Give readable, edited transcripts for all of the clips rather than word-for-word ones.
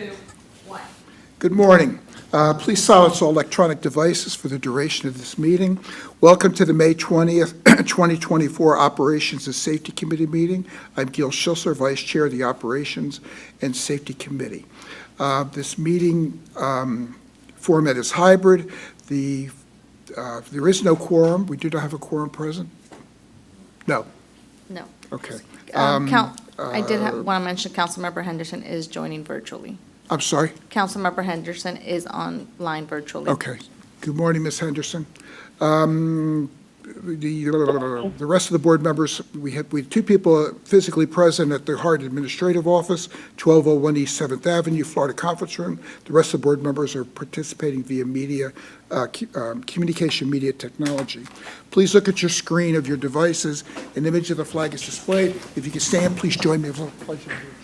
2, 1. Good morning. Please silence all electronic devices for the duration of this meeting. Welcome to the May 20th, 2024 Operations and Safety Committee meeting. I'm Gil Schilser, Vice Chair of the Operations and Safety Committee. This meeting format is hybrid. There is no quorum. We do not have a quorum present? No. No. Okay. I did want to mention Councilmember Henderson is joining virtually. I'm sorry? Councilmember Henderson is online virtually. Okay. Good morning, Ms. Henderson. The rest of the board members, we have 2 people physically present at the HART Administrative Office, 1201 East 7th Avenue, Florida Conference Room. The rest of the board members are participating via communication media technology. Please look at your screen of your devices. An image of the flag is displayed. If you can stand, please join me with a pledge of allegiance.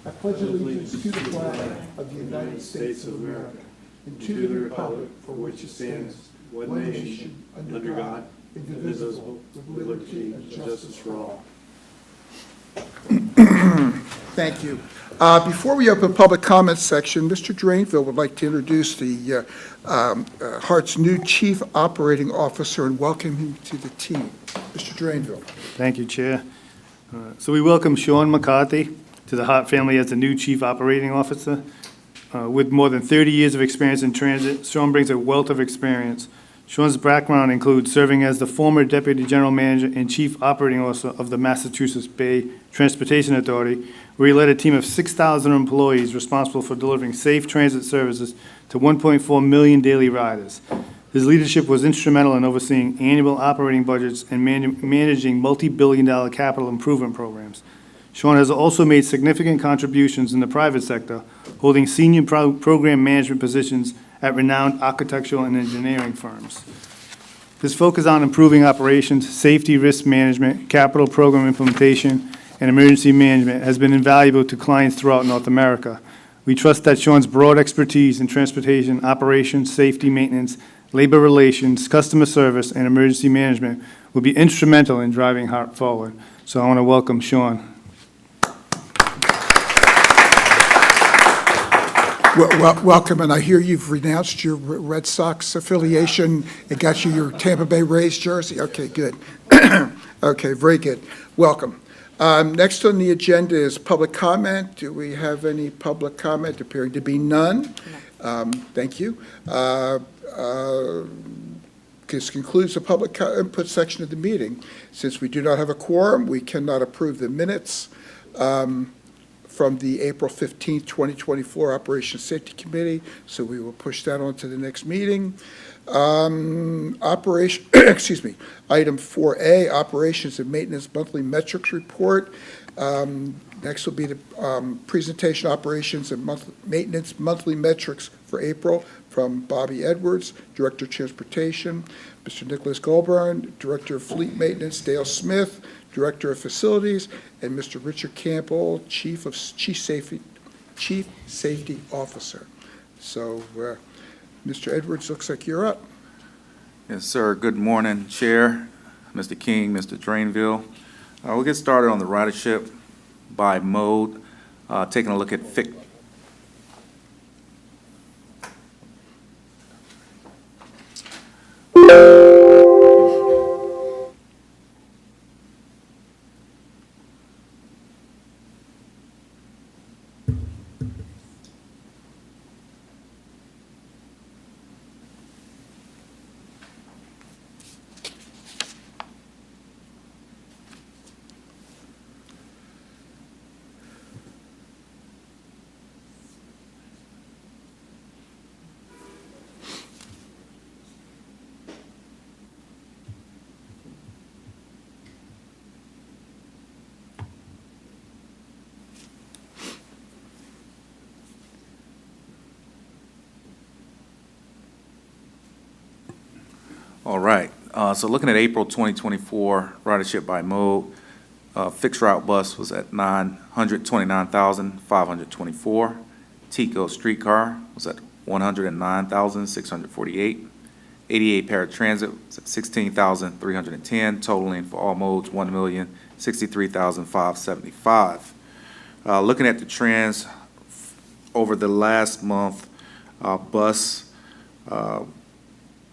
I pledge allegiance to the flag of the United States of America and to the republic for which it stands, one nation, under God, indivisible, with liberty and justice for all. Thank you. Before we open public comment section, Mr. Drainville would like to introduce the HART's new Chief Operating Officer and welcome him to the team. Mr. Drainville. Thank you, Chair. So we welcome Sean McCarthy to the HART family as the new Chief Operating Officer. With more than 30 years of experience in transit, Sean brings a wealth of experience. Sean's background includes serving as the former Deputy General Manager and Chief Operating Officer of the Massachusetts Bay Transportation Authority, where he led a team of 6,000 employees responsible for delivering safe transit services to 1.4 million daily riders. His leadership was instrumental in overseeing annual operating budgets and managing multi-billion-dollar capital improvement programs. Sean has also made significant contributions in the private sector, holding senior program management positions at renowned architectural and engineering firms. His focus on improving operations, safety, risk management, capital program implementation, and emergency management has been invaluable to clients throughout North America. We trust that Sean's broad expertise in transportation, operations, safety, maintenance, labor relations, customer service, and emergency management will be instrumental in driving HART forward. So I want to welcome Sean. Welcome, and I hear you've renounced your Red Sox affiliation and got you your Tampa Bay Rays jersey. Okay, good. Okay, very good. Welcome. Next on the agenda is public comment. Do we have any public comment? Appearing to be none. Thank you. This concludes the public input section of the meeting. Since we do not have a quorum, we cannot approve the minutes from the April 15th, 2024 Operations Safety Committee, so we will push that on to the next meeting. Item 4A, Operations and Maintenance Monthly Metrics Report. Next will be the presentation Operations and Maintenance Monthly Metrics for April from Bobby Edwards, Director of Transportation, Mr. Nicholas Goldburn, Director of Fleet Maintenance, Dale Smith, Director of Facilities, and Mr. Richard Campbell, Chief Safety Officer. So, Mr. Edwards, looks like you're up. Yes, sir. Good morning, Chair, Mr. King, Mr. Drainville. We'll get started on the ridership by mode, taking a look at All right, so looking at April 2024 ridership by mode, fixed route bus was at 929,524. Tico streetcar was at 109,648. 88 paratransit was at 16,310, totaling for all modes 1,063,575. Looking at the trends over the last month, bus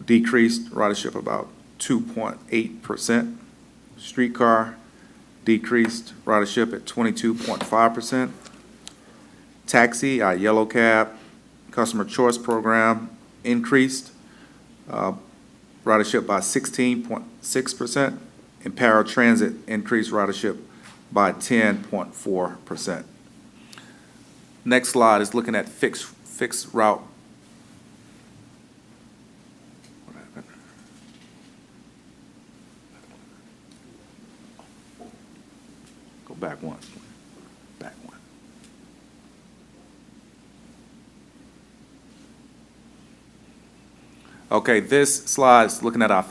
decreased ridership about 2.8%. Streetcar decreased ridership at 22.5%. Taxi, our yellow cab, customer choice program increased ridership by 16.6%, and paratransit increased ridership by 10.4%. Next slide is looking at fixed route. What happened? Go back one. Back one. Okay, this slide is looking at our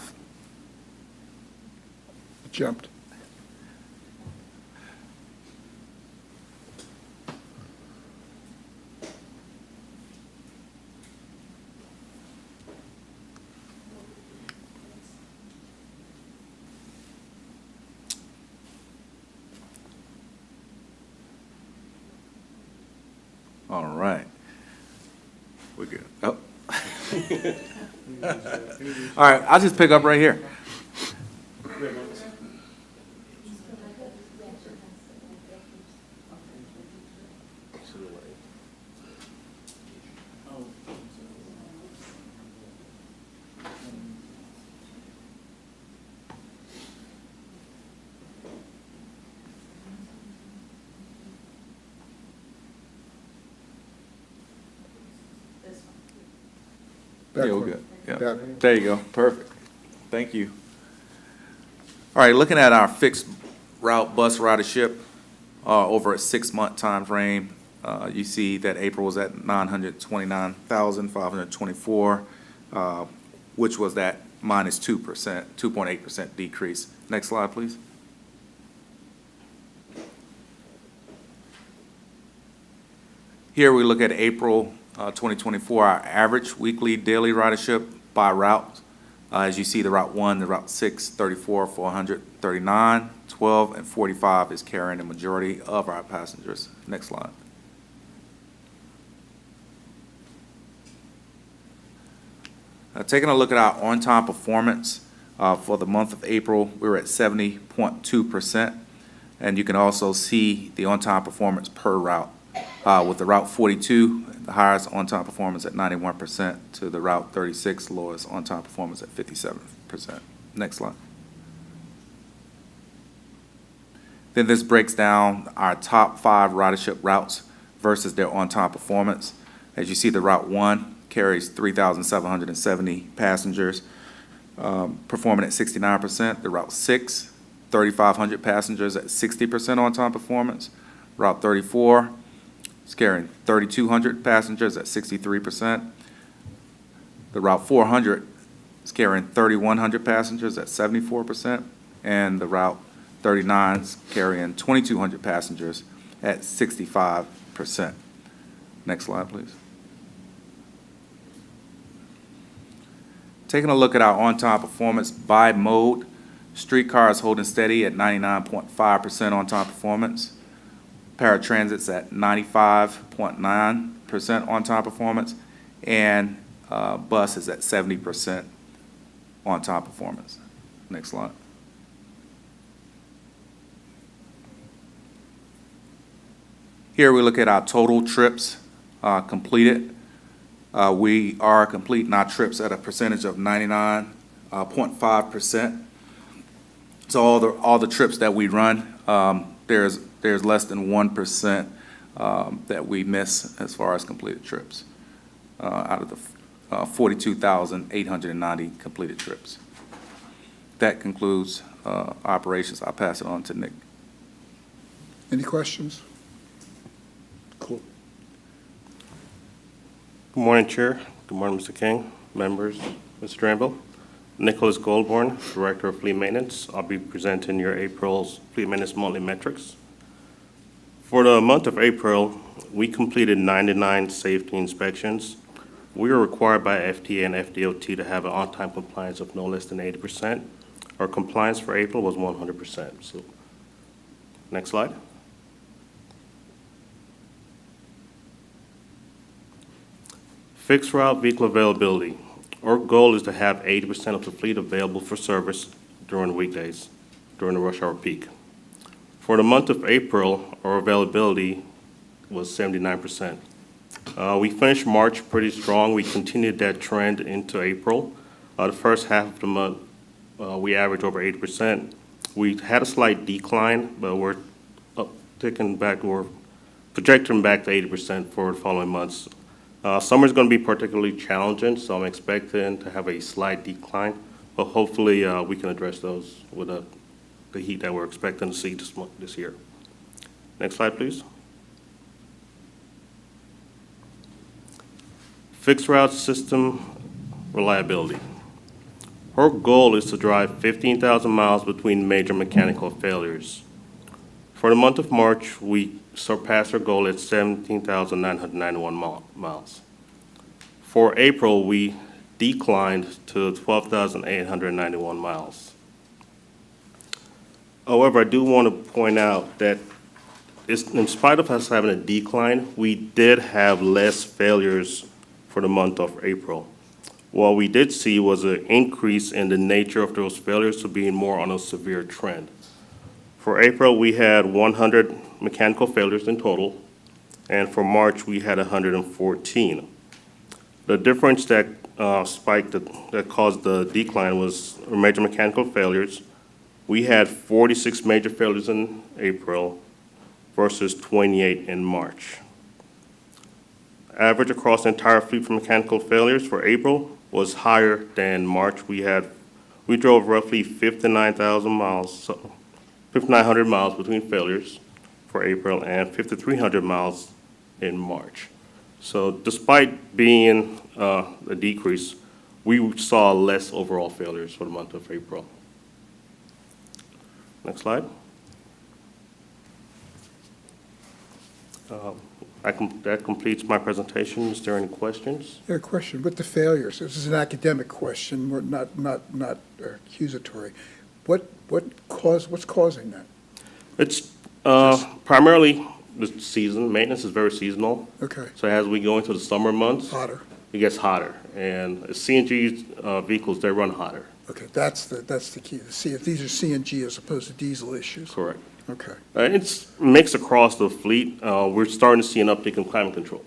Jumped. All right. We're good. Oh. All right, I'll just pick up right here. Yeah, we're Backward. good. Yeah. Backward. There you go. Perfect. Thank you. All right, looking at our fixed route bus ridership over a 6-month time frame, you see that April was at 929,524, which was that minus 2%, 2.8% decrease. Next slide, please. Here we look at April 2024, our average weekly daily ridership by route. As you see, the Route 1, the Route 6, 34, 400, 39, 12, and 45 is carrying the majority of our passengers. Next slide. Taking a look at our on-time performance for the month of April, we were at 70.2%, and you can also see the on-time performance per route. With the Route 42, the highest on-time performance at 91%, to the Route 36, lowest on-time performance at 57%. Next slide. Then this breaks down our top 5 ridership routes versus their on-time performance. As you see, the Route 1 carries 3,770 passengers, performing at 69%. The Route 6, 3,500 passengers at 60% on-time performance. Route 34, it's carrying 3,200 passengers at 63%. The Route 400 is carrying 3,100 passengers at 74%. And the Route 39 is carrying 2,200 passengers at 65%. Next slide, please. Taking a look at our on-time performance by mode, streetcar is holding steady at 99.5% on-time performance. Paratransit's at 95.9% on-time performance, and bus is at 70% on-time performance. Next slide. Here we look at our total trips completed. We are completing our trips at a percentage of 99.5%. So all the trips that we run, there's less than 1% that we miss as far as completed trips out of the 42,890 completed trips. That concludes operations. I'll pass it on to Nick. Any questions? Cool. Good morning, Chair. Good morning, Mr. King, members, Mr. Granville. Nicholas Goldborn, Director of Fleet Maintenance. I'll be presenting your April's Fleet Maintenance monthly metrics. For the month of April, we completed 99 safety inspections. We are required by FTA and FDOT to have an on-time compliance of no less than 80%. Our compliance for April was 100%. So, next slide. Fixed route vehicle availability. Our goal is to have 80% of the fleet available for service during the weekdays, during the rush hour peak. For the month of April, our availability was 79%. We finished March pretty strong. We continued that trend into April. The first half of the month, we averaged over 80%. We had a slight decline, but we're ticking back, we're projecting back to 80% for the following months. Summer's going to be particularly challenging, so I'm expecting to have a slight decline, but hopefully we can address those with the heat that we're expecting to see this year. Next slide, please. Fixed route system reliability. Our goal is to drive 15,000 miles between major mechanical failures. For the month of March, we surpassed our goal at 17,991 miles. For April, we declined to 12,891 miles. However, I do want to point out that in spite of us having a decline, we did have less failures for the month of April. What we did see was an increase in the nature of those failures to being more on a severe trend. For April, we had 100 mechanical failures in total, and for March, we had 114. The difference that spiked, that caused the decline was major mechanical failures. We had 46 major failures in April versus 28 in March. Average across the entire fleet for mechanical failures for April was higher than March. We drove roughly 59,000 miles, so 5,900 miles between failures for April and 5,300 miles in March. So despite being a decrease, we saw less overall failures for the month of April. Next slide. That completes my presentation. Is there any questions? Yeah, a question. With the failures, this is an academic question, we're not accusatory. What's causing that? It's primarily the season. Maintenance is very seasonal. Okay, So as we go into the summer months, hotter. it gets hotter. And CNG vehicles, they run hotter. Okay, that's the key. See if these are CNG as opposed to diesel issues. Correct. Okay, It's mixed across the fleet. We're starting to see an uptick in climate control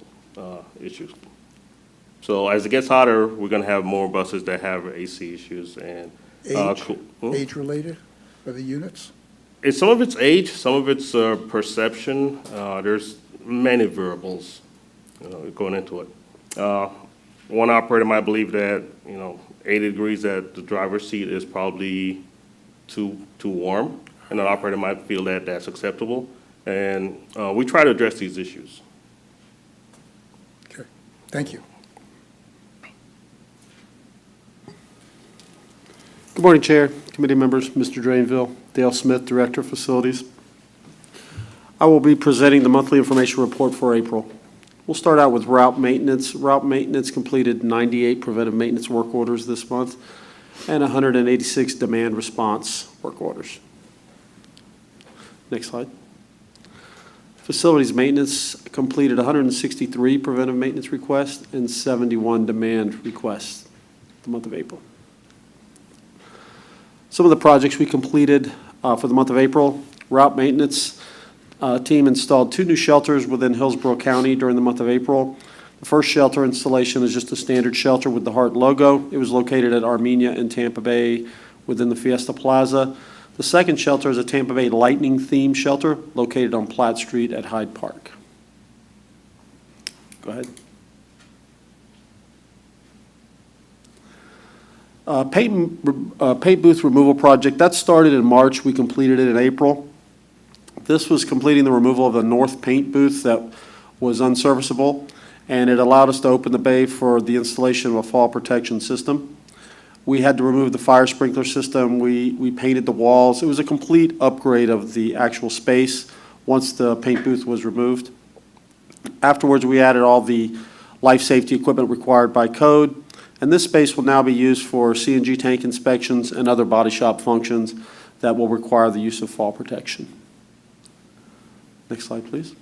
issues. So as it gets hotter, we're going to have more buses that have AC issues and age-related for the units? Some of it's age, some of it's perception. There's many variables going into it. One operator might believe that 80 degrees at the driver's seat is probably too warm. And an operator might feel that that's acceptable. And we try to address these issues. Okay, thank you. Good morning, Chair, committee members, Mr. Drainville, Dale Smith, Director of Facilities. I will be presenting the monthly information report for April. We'll start out with route maintenance. Route maintenance completed 98 preventive maintenance work orders this month and 186 demand response work orders. Next slide. Facilities maintenance completed 163 preventive maintenance requests and 71 demand requests the month of April. Some of the projects we completed for the month of April, route maintenance team installed 2 new shelters within Hillsborough County during the month of April. The first shelter installation is just a standard shelter with the HART logo. It was located at Armenia in Tampa Bay within the Fiesta Plaza. The second shelter is a Tampa Bay Lightning themed shelter located on Platt Street at Hyde Park. Go ahead. Paint booth removal project, that started in March. We completed it in April. This was completing the removal of the north paint booth that was unserviceable, and it allowed us to open the bay for the installation of a fall protection system. We had to remove the fire sprinkler system. We painted the walls. It was a complete upgrade of the actual space once the paint booth was removed. Afterwards, we added all the life safety equipment required by code, and this space will now be used for CNG tank inspections and other body shop functions that will require the use of fall protection. Next slide, please.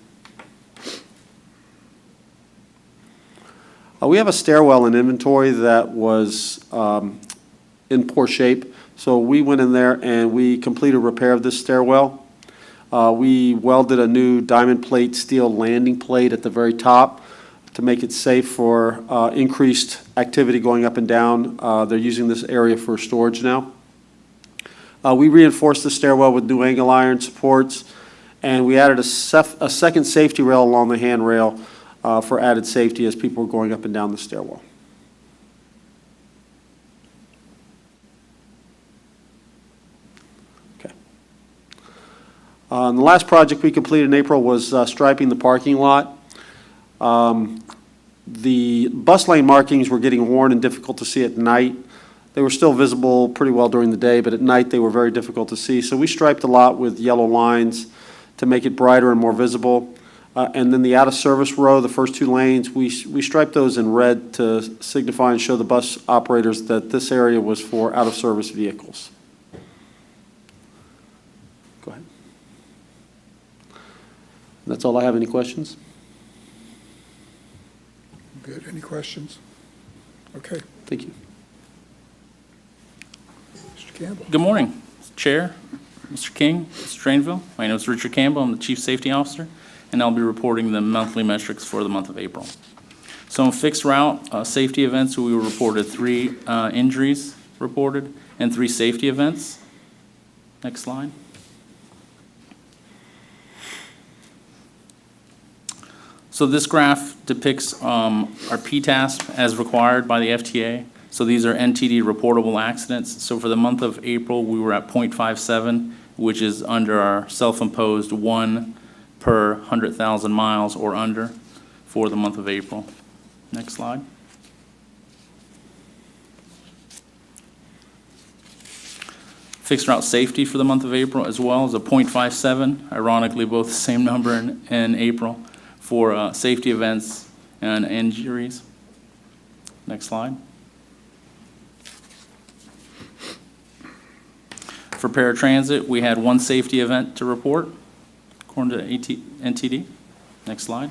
We have a stairwell in inventory that was in poor shape, so we went in there and we completed repair of this stairwell. We welded a new diamond plate steel landing plate at the very top to make it safe for increased activity going up and down. They're using this area for storage now. We reinforced the stairwell with new angle iron supports, and we added a second safety rail along the handrail for added safety as people were going up and down the stairwell. Okay. And the last project we completed in April was striping the parking lot. The bus lane markings were getting worn and difficult to see at night. They were still visible pretty well during the day, but at night they were very difficult to see. So we striped the lot with yellow lines to make it brighter and more visible. And then the out-of-service row, the first 2 lanes, we striped those in red to signify and show the bus operators that this area was for out-of-service vehicles. Go ahead. That's all I have. Any questions? Good. Any questions? Okay. Thank you. Mr. Campbell. Good morning, Chair, Mr. King, Mr. Drainville. My name is Richard Campbell. I'm the Chief Safety Officer, and I'll be reporting the monthly metrics for the month of April. So on fixed route safety events, we reported 3 injuries reported and 3 safety events. Next slide. So this graph depicts our PTASP as required by the FTA. So these are NTD reportable accidents. So for the month of April, we were at 0.57, which is under our self-imposed 1 per 100,000 miles or under for the month of April. Next slide. Fixed route safety for the month of April as well is a 0.57, ironically both the same number in April for safety events and injuries. Next slide. For paratransit, we had 1 safety event to report, according to NTD. Next slide.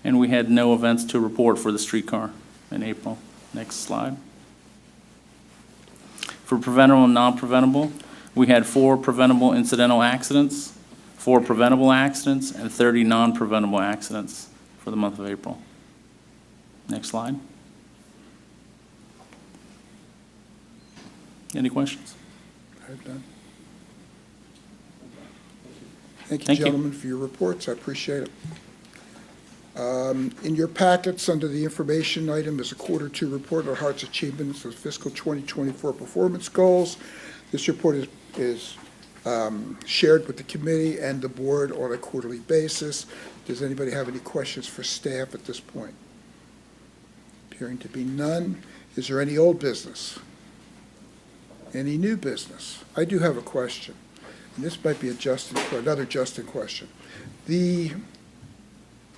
And we had no events to report for the streetcar in April. Next slide. For preventable and non-preventable, we had 4 preventable incidental accidents, 4 preventable accidents, and 30 non-preventable accidents for the month of April. Next slide. Any questions? I have none. Thank you, Thank you. gentlemen, for your reports. I appreciate it. In your packets, under the information item, is a Q2 report on HART's achievements of fiscal 2024 performance goals. This report is shared with the committee and the board on a quarterly basis. Does anybody have any questions for staff at this point? Appearing to be none. Is there any old business? Any new business? I do have a question, and this might be another Justin question. The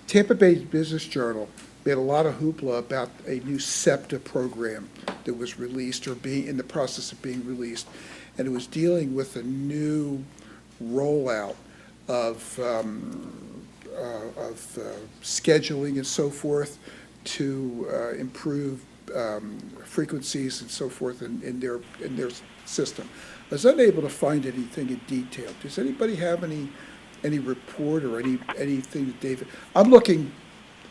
Tampa Bay Business Journal made a lot of hoopla about a new SEPTA program that was released or being in the process of being released, and it was dealing with a new rollout of scheduling and so forth to improve frequencies and so forth in their system. I was unable to find anything in detail. Does anybody have any report or anything that David? I'm looking.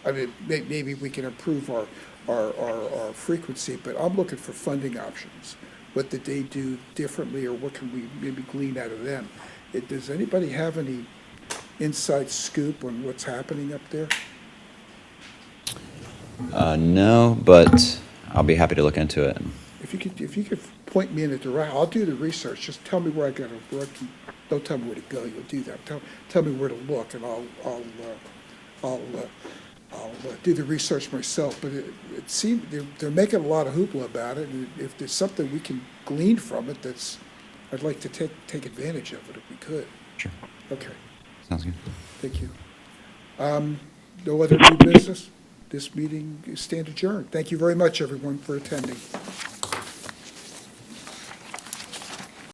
I mean, maybe we can improve our frequency, but I'm looking for funding options. What did they do differently, or what can we maybe glean out of them? Does anybody have any inside scoop on what's happening up there? No, but I'll be happy to look into it. If you could point me in a direction, I'll do the research. Just tell me where I got to work. Don't tell me where to go. You'll do that. Tell me where to look, and I'll do the research myself. But it seems they're making a lot of hoopla about it. And if there's something we can glean from it, I'd like to take advantage of it if we could. Sure. Okay. Sounds good. Thank you. No other new business? This meeting is stand adjourned. Thank you very much, everyone, for attending.